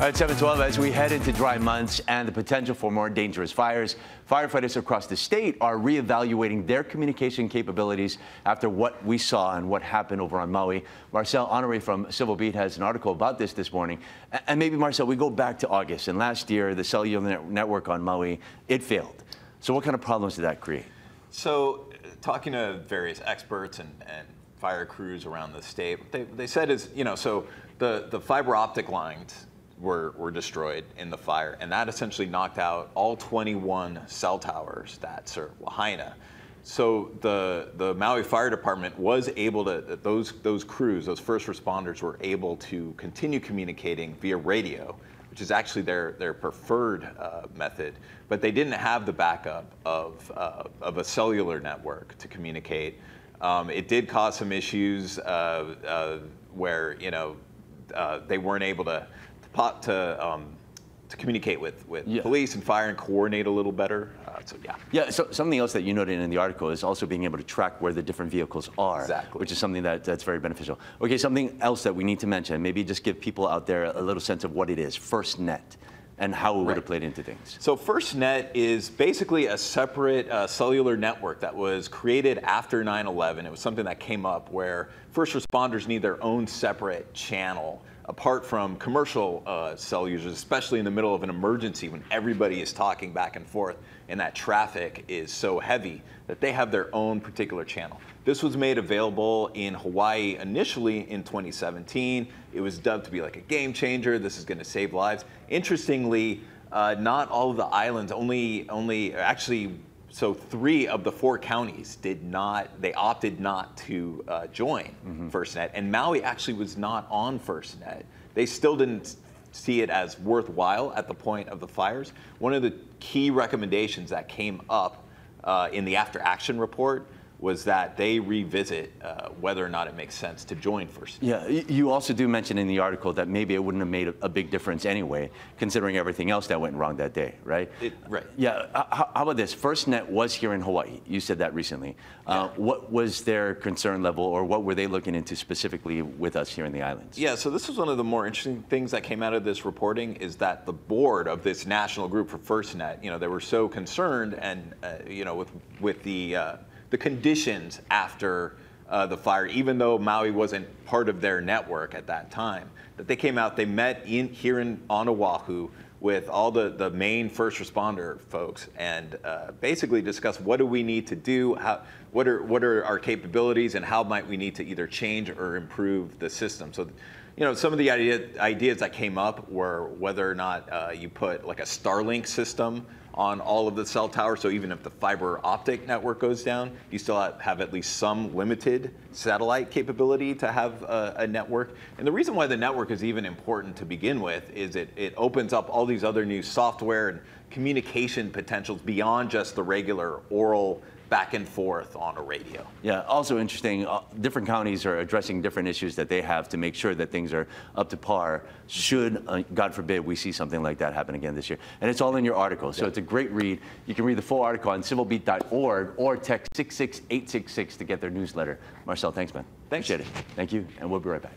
All right, 7:12, as we head into dry months and the potential for more dangerous fires, firefighters across the state are reevaluating their communication capabilities after what we saw and what happened over on Maui. Marcel Honoré from Civil Beat has an article about this morning. And maybe, Marcel, we go back to August, and last year, the cellular network on Maui, it failed. So what kind of problems did that create? So talking to various experts and fire crews around the state, they said is, so the fiber optic lines were destroyed in the fire, and that essentially knocked out all 21 cell towers that serve Lahaina. So the Maui Fire Department was able to, those crews, those first responders were able to continue communicating via radio, which is actually their preferred method, but they didn't have the backup of a cellular network to communicate. It did cause some issues where they weren't able to communicate with police and fire and coordinate a little better. So something else that you noted in the article is also being able to track where the different vehicles are, exactly, which is something that's very beneficial. Okay, something else that we need to mention, maybe just give people out there a little sense of what it is, FirstNet, and how it would have played into things. So FirstNet is basically a separate cellular network that was created after 9/11. It was something that came up where first responders need their own separate channel apart from commercial cell users, especially in the middle of an emergency when everybody is talking back and forth and that traffic is so heavy that they have their own particular channel. This was made available in Hawaii initially in 2017. It was dubbed to be like a game changer. This is going to save lives. Interestingly, not all of the islands, so 3 of the 4 counties they opted not to join FirstNet, and Maui actually was not on FirstNet. They still didn't see it as worthwhile at the point of the fires. One of the key recommendations that came up in the after action report was that they revisit whether or not it makes sense to join FirstNet. Yeah, you also do mention in the article that maybe it wouldn't have made a big difference anyway, considering everything else that went wrong that day, right? Right. Yeah, how about this? FirstNet was here in Hawaii. You said that recently. What was their concern level, or what were they looking into specifically with us here in the islands? Yeah, so this was one of the more interesting things that came out of this reporting, is that the board of this national group for FirstNet, they were so concerned and, with the conditions after the fire, even though Maui wasn't part of their network at that time, that they came out, they met here on Oahu with all the main first responder folks and basically discussed what do we need to do, what are our capabilities, and how might we need to either change or improve the system. So, some of the ideas that came up were whether or not you put like a Starlink system on all of the cell towers, so even if the fiber optic network goes down, you still have at least some limited satellite capability to have a network. And the reason why the network is even important to begin with is it opens up all these other new software and communication potentials beyond just the regular oral back and forth on a radio. Yeah, also interesting, different counties are addressing different issues that they have to make sure that things are up to par should, God forbid, we see something like that happen again this year. And it's all in your article, so it's a great read. You can read the full article on civilbeat.org or text 66866 to get their newsletter. Marcel, thanks, man. Thanks. Appreciate it. Thank you, and we'll be right back.